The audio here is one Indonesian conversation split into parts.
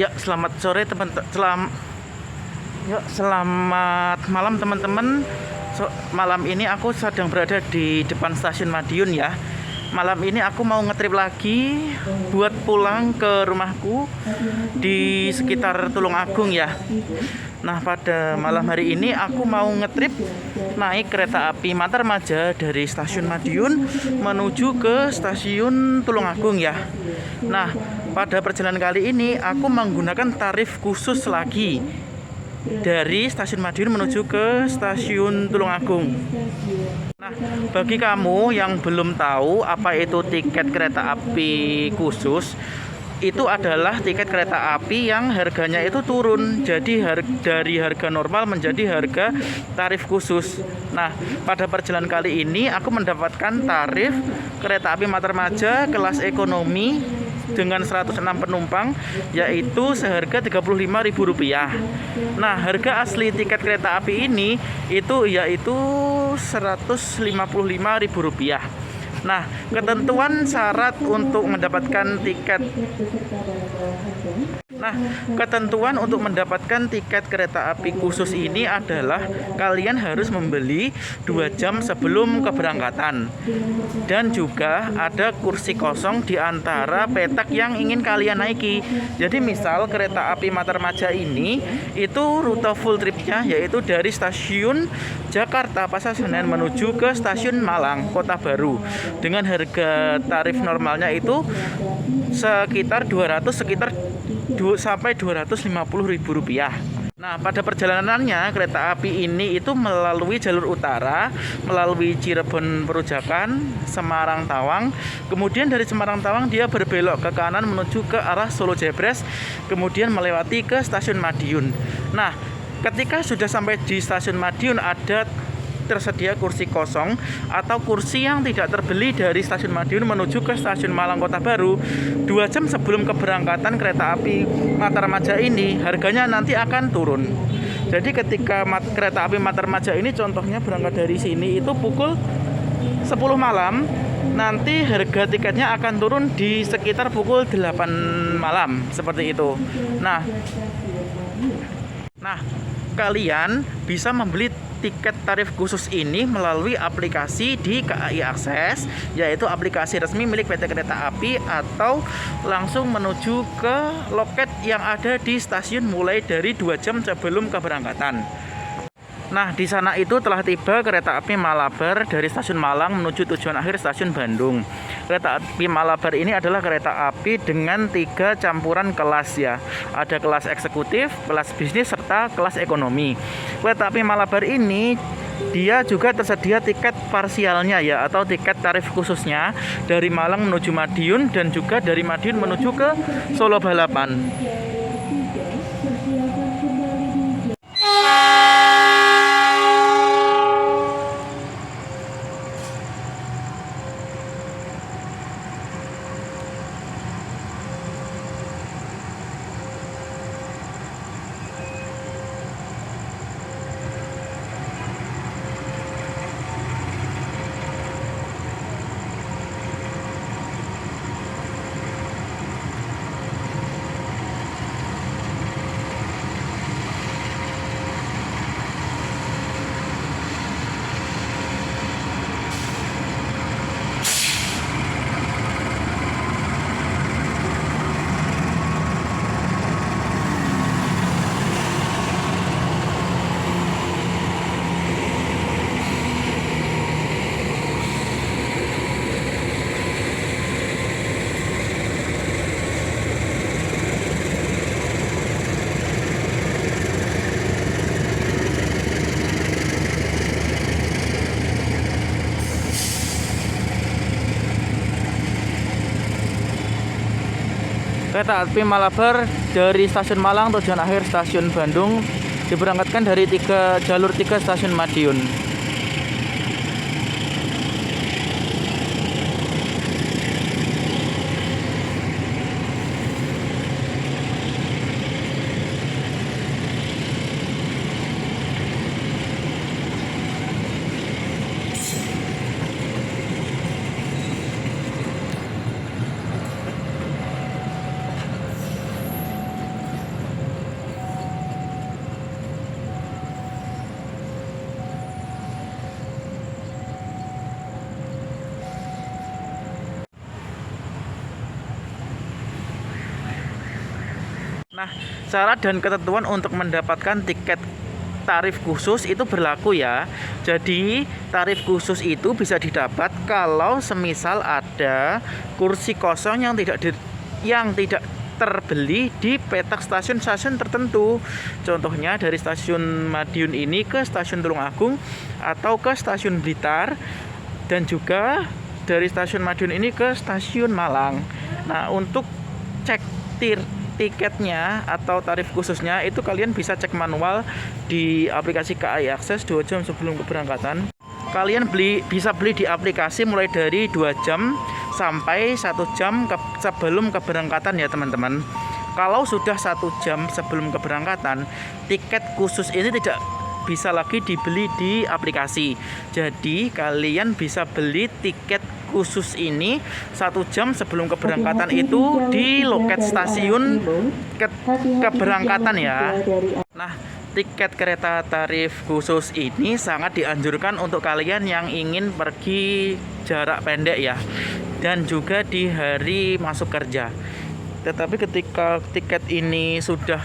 Ya, selamat sore teman-teman. Selamat malam teman-teman. Malam ini aku sedang berada di depan stasiun Madiun ya. Malam ini aku mau ngetrip lagi buat pulang ke rumahku di sekitar Tulungagung ya. Nah, pada malam hari ini aku mau ngetrip naik kereta api Matarmaja dari stasiun Madiun menuju ke stasiun Tulungagung ya. Nah, pada perjalanan kali ini aku menggunakan tarif khusus lagi dari stasiun Madiun menuju ke stasiun Tulungagung. Nah, bagi kamu yang belum tahu apa itu tiket kereta api khusus, itu adalah tiket kereta api yang harganya itu turun. Jadi dari harga normal menjadi harga tarif khusus. Nah, pada perjalanan kali ini aku mendapatkan tarif kereta api Matarmaja kelas ekonomi dengan 106 penumpang, yaitu seharga Rp35.000. Nah, harga asli tiket kereta api ini itu yaitu Rp155.000. Nah, ketentuan syarat untuk mendapatkan tiket kereta api khusus ini adalah kalian harus membeli 2 jam sebelum keberangkatan. Dan juga ada kursi kosong di antara petak yang ingin kalian naiki. Jadi misal kereta api Matarmaja ini itu rute full tripnya yaitu dari stasiun Jakarta Pasar Senen menuju ke stasiun Malang Kota Baru dengan harga tarif normalnya itu sekitar sampai Rp250.000. Nah, pada perjalanannya kereta api ini itu melalui jalur utara, melalui Cirebon Perujakan, Semarang Tawang. Kemudian dari Semarang Tawang dia berbelok ke kanan menuju ke arah Solo Jebres, kemudian melewati ke stasiun Madiun. Nah, ketika sudah sampai di stasiun Madiun ada tersedia kursi kosong atau kursi yang tidak terbeli dari stasiun Madiun menuju ke stasiun Malang Kota Baru 2 jam sebelum keberangkatan kereta api Matarmaja ini harganya nanti akan turun. Jadi ketika kereta api Matarmaja ini contohnya berangkat dari sini itu pukul 10 malam, nanti harga tiketnya akan turun di sekitar pukul 8 malam seperti itu. Nah, kalian bisa membeli tiket tarif khusus ini melalui aplikasi di KAI Akses, yaitu aplikasi resmi milik PT Kereta Api, atau langsung menuju ke loket yang ada di stasiun mulai dari 2 jam sebelum keberangkatan. Nah, di sana itu telah tiba kereta api Malabar dari stasiun Malang menuju tujuan akhir stasiun Bandung. Kereta api Malabar ini adalah kereta api dengan 3 campuran kelas ya. Ada kelas eksekutif, kelas bisnis, serta kelas ekonomi. Kereta api Malabar ini dia juga tersedia tiket parsialnya ya, atau tiket tarif khususnya dari Malang menuju Madiun dan juga dari Madiun menuju ke Solo Balapan. Kereta api Malabar dari stasiun Malang tujuan akhir stasiun Bandung diberangkatkan dari jalur 3 stasiun Madiun. Nah, syarat dan ketentuan untuk mendapatkan tiket tarif khusus itu berlaku ya. Jadi tarif khusus itu bisa didapat kalau semisal ada kursi kosong yang tidak terbeli di petak stasiun-stasiun tertentu. Contohnya dari stasiun Madiun ini ke stasiun Tulungagung atau ke stasiun Blitar, dan juga dari stasiun Madiun ini ke stasiun Malang. Nah, untuk cek tiketnya atau tarif khususnya itu kalian bisa cek manual di aplikasi KAI Akses 2 jam sebelum keberangkatan. Kalian bisa beli di aplikasi mulai dari 2 jam sampai 1 jam sebelum keberangkatan ya teman-teman. Kalau sudah 1 jam sebelum keberangkatan, tiket khusus ini tidak bisa lagi dibeli di aplikasi. Jadi kalian bisa beli tiket khusus ini 1 jam sebelum keberangkatan itu di loket stasiun keberangkatan ya. Nah, tiket kereta tarif khusus ini sangat dianjurkan untuk kalian yang ingin pergi jarak pendek ya, dan juga di hari masuk kerja. Tetapi ketika tiket ini sudah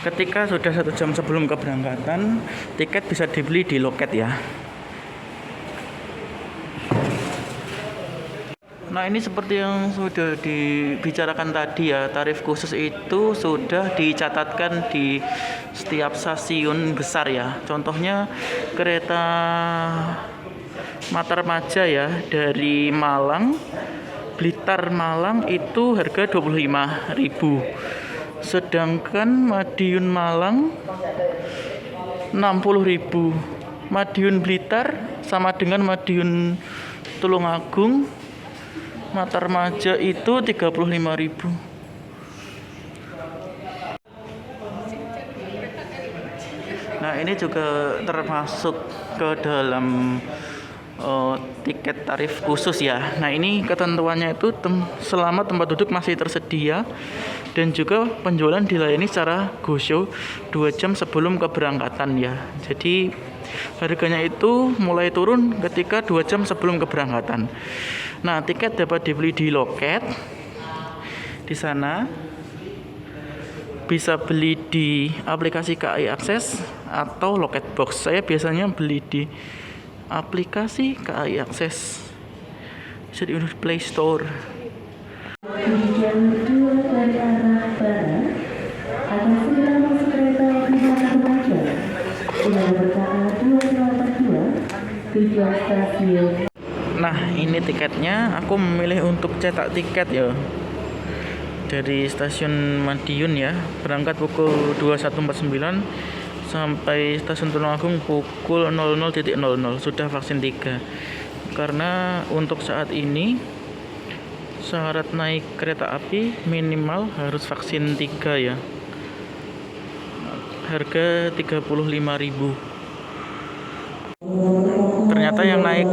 1 jam sebelum keberangkatan, tiket bisa dibeli di loket ya. Nah, ini seperti yang sudah dibicarakan tadi ya, tarif khusus itu sudah dicatatkan di setiap stasiun besar ya. Contohnya kereta Matarmaja ya, dari Malang, Blitar Malang itu harga 25.000. Sedangkan Madiun Malang 60.000. Madiun Blitar sama dengan Madiun Tulungagung Matarmaja itu 35.000. Nah, ini juga termasuk ke dalam tiket tarif khusus ya. Nah, ini ketentuannya itu selama tempat duduk masih tersedia, dan juga penjualan dilayani secara go show 2 jam sebelum keberangkatan ya. Jadi harganya itu mulai turun ketika 2 jam sebelum keberangkatan. Nah, tiket dapat dibeli di loket. Di sana bisa beli di aplikasi KAI Akses atau loket box. Saya biasanya beli di aplikasi KAI Akses. Bisa di Play Store. Jam 2 dari arah barat akan segera masuk kereta Bima Remaja dengan berkata 282 tujuan stasiun. Nah, ini tiketnya. Aku memilih untuk cetak tiket ya, dari stasiun Madiun ya, berangkat pukul 21.49 sampai stasiun Tulungagung pukul 00.00. Sudah vaksin 3. Karena untuk saat ini syarat naik kereta api minimal harus vaksin 3 ya. Harga 35.000. Ternyata yang naik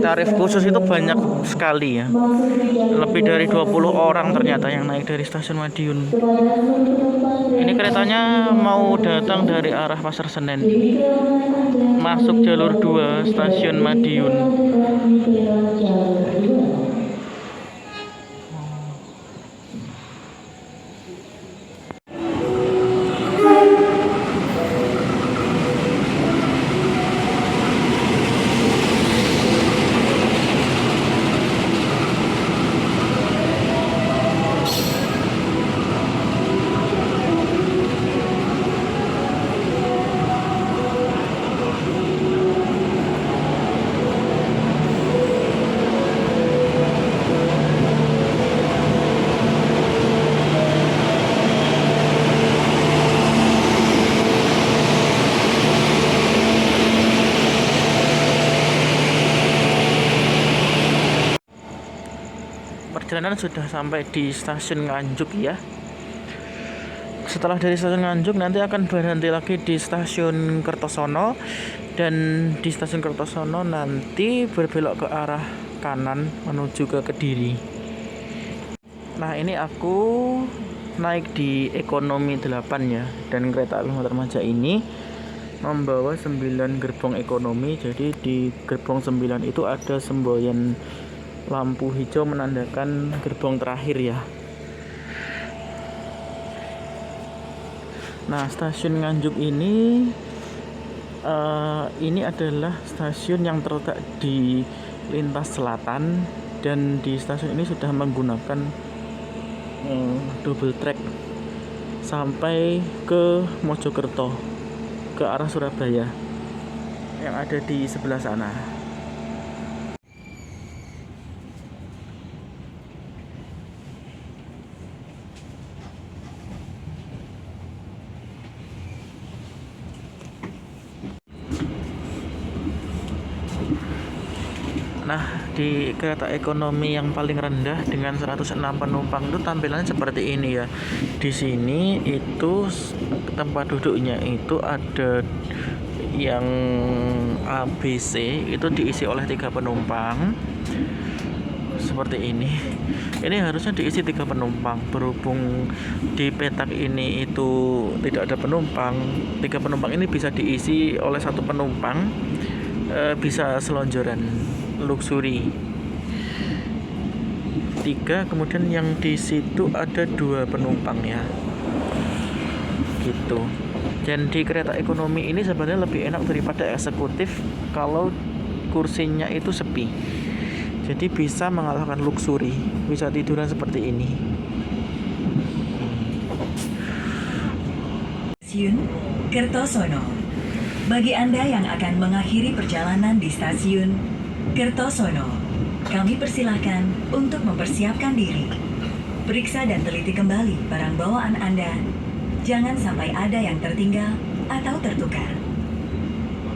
tarif khusus itu banyak sekali ya. Lebih dari 20 orang ternyata yang naik dari stasiun Madiun. Ini keretanya mau datang dari arah Pasar Senen, masuk jalur 2 stasiun Madiun. Perjalanan sudah sampai di stasiun Nganjuk ya. Setelah dari stasiun Nganjuk nanti akan berhenti lagi di stasiun Kertosono, dan di stasiun Kertosono nanti berbelok ke arah kanan menuju ke Kediri. Nah, ini aku naik di ekonomi 8 ya, dan kereta api Matarmaja ini membawa 9 gerbong ekonomi. Jadi di gerbong 9 itu ada semboyan lampu hijau menandakan gerbong terakhir ya. Nah, stasiun Nganjuk ini adalah stasiun yang terletak di lintas selatan, dan di stasiun ini sudah menggunakan double track sampai ke Mojokerto ke arah Surabaya yang ada di sebelah sana. Nah, di kereta ekonomi yang paling rendah dengan 106 penumpang itu tampilannya seperti ini ya. Di sini itu tempat duduknya itu ada yang ABC, itu diisi oleh 3 penumpang. Seperti ini. Ini harusnya diisi 3 penumpang. Berhubung di petak ini itu tidak ada penumpang, 3 penumpang ini bisa diisi oleh 1 penumpang, bisa selonjoran luxury 3, kemudian yang di situ ada 2 penumpang ya, gitu. Dan di kereta ekonomi ini sebenarnya lebih enak daripada eksekutif kalau kursinya itu sepi, jadi bisa mengalahkan luxury, bisa tiduran seperti ini. Stasiun Kertosono. Bagi Anda yang akan mengakhiri perjalanan di stasiun Kertosono, kami persilahkan untuk mempersiapkan diri. Periksa dan teliti kembali barang bawaan Anda. Jangan sampai ada yang tertinggal atau tertukar.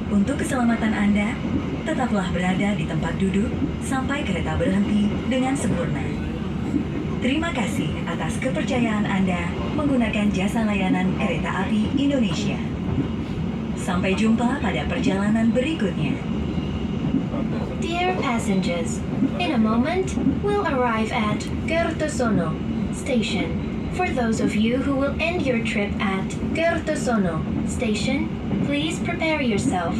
Untuk keselamatan Anda, tetaplah berada di tempat duduk sampai kereta berhenti dengan sempurna. Terima kasih atas kepercayaan Anda menggunakan jasa layanan Kereta Api Indonesia. Sampai jumpa pada perjalanan berikutnya. Dear passengers, in a moment we'll arrive at Kertosono Station. For those of you who will end your trip at Kertosono Station, please prepare yourself.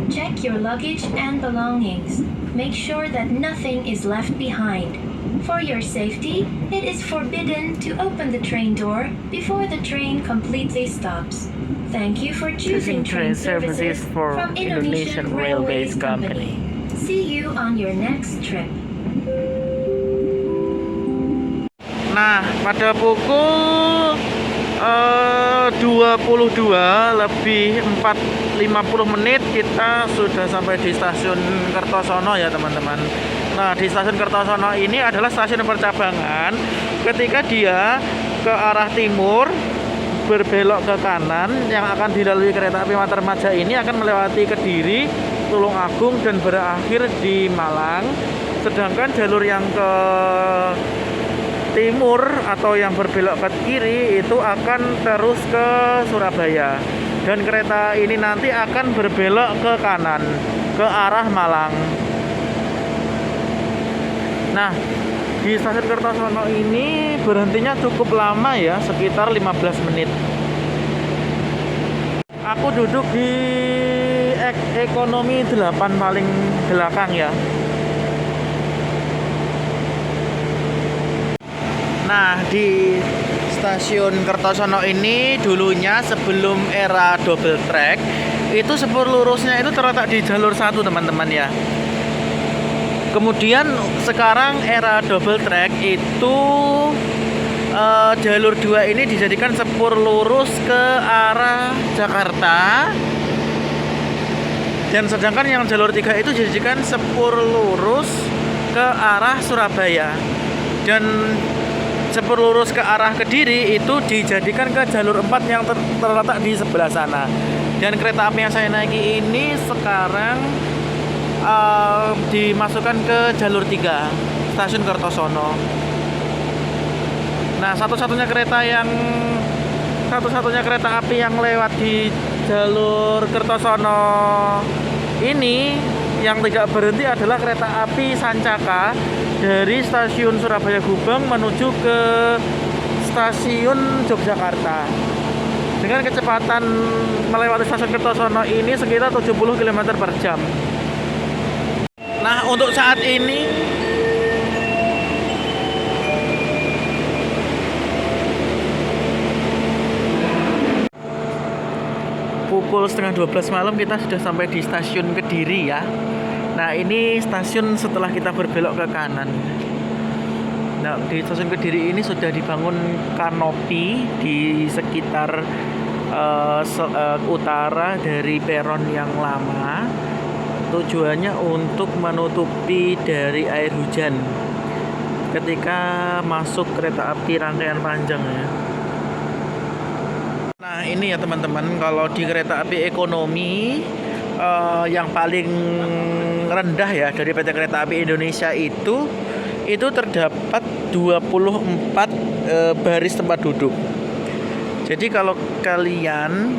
Check your luggage and belongings. Make sure that nothing is left behind. For your safety, it is forbidden to open the train door before the train completely stops. Thank you for choosing train services from Indonesian Railways Company. See you on your next trip. Nah, pada pukul 22 lebih 50 menit kita sudah sampai di stasiun Kertosono ya teman-teman. Nah, di stasiun Kertosono ini adalah stasiun percabangan. Ketika dia ke arah timur berbelok ke kanan, yang akan dilalui kereta api Matarmaja ini akan melewati Kediri, Tulungagung, dan berakhir di Malang. Sedangkan jalur yang ke timur atau yang berbelok ke kiri itu akan terus ke Surabaya, dan kereta ini nanti akan berbelok ke kanan ke arah Malang. Nah, di stasiun Kertosono ini berhentinya cukup lama ya, sekitar 15 menit. Aku duduk di ekonomi 8 paling belakang ya. Nah, di stasiun Kertosono ini dulunya sebelum era double track itu sepur lurusnya itu terletak di jalur 1 teman-teman ya. Kemudian sekarang era double track itu jalur 2 ini dijadikan sepur lurus ke arah Jakarta, dan sedangkan yang jalur 3 itu dijadikan sepur lurus ke arah Surabaya, dan sepur lurus ke arah Kediri itu dijadikan ke jalur 4 yang terletak di sebelah sana. Dan kereta api yang saya naiki ini sekarang dimasukkan ke jalur 3 stasiun Kertosono. Nah, satu-satunya kereta api yang lewat di jalur Kertosono ini yang tidak berhenti adalah kereta api Sancaka dari stasiun Surabaya Gubeng menuju ke stasiun Yogyakarta dengan kecepatan melewati stasiun Kertosono ini sekitar 70 km per jam. Nah, untuk saat ini pukul setengah 12 malam kita sudah sampai di stasiun Kediri ya. Nah ini stasiun setelah kita berbelok ke kanan. Nah di stasiun Kediri ini sudah dibangun kanopi di sekitar utara dari peron yang lama. Tujuannya untuk menutupi dari air hujan ketika masuk kereta api rangkaian panjang ya. Nah ini ya teman-teman, kalau di kereta api ekonomi yang paling rendah ya dari PT Kereta Api Indonesia itu terdapat 24 baris tempat duduk. Jadi kalau kalian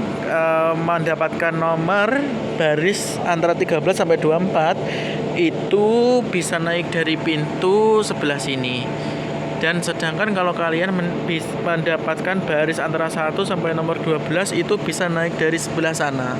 mendapatkan nomor baris antara 13 sampai 24 itu bisa naik dari pintu sebelah sini. Dan sedangkan kalau kalian mendapatkan baris antara 1 sampai nomor 12 itu bisa naik dari sebelah sana.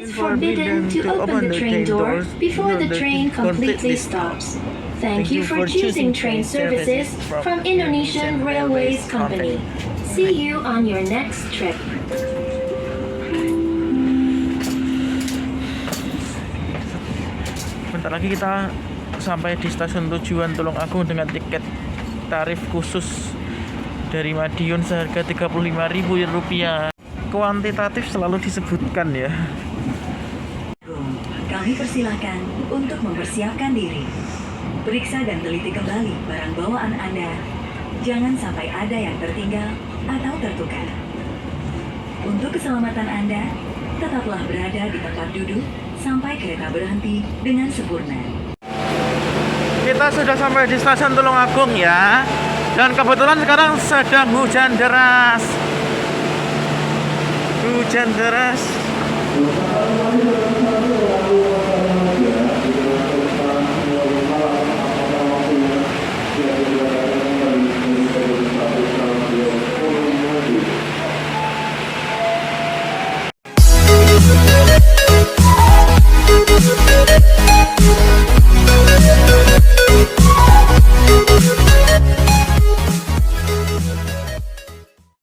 It's forbidden to open the train door before the train completely stops. Thank you for choosing train services from Indonesian Railways Company. See you on your next trip. Bentar lagi kita sampai di stasiun tujuan Tulungagung dengan tiket tarif khusus dari Madiun seharga Rp35.000. Kuantitatif selalu disebutkan ya. Kami persilahkan untuk mempersiapkan diri. Periksa dan teliti kembali barang bawaan Anda. Jangan sampai ada yang tertinggal atau tertukar. Untuk keselamatan Anda, tetaplah berada di tempat duduk sampai kereta berhenti dengan sempurna. Kita sudah sampai di stasiun Tulungagung ya. Dan kebetulan sekarang sedang hujan deras. Hujan deras.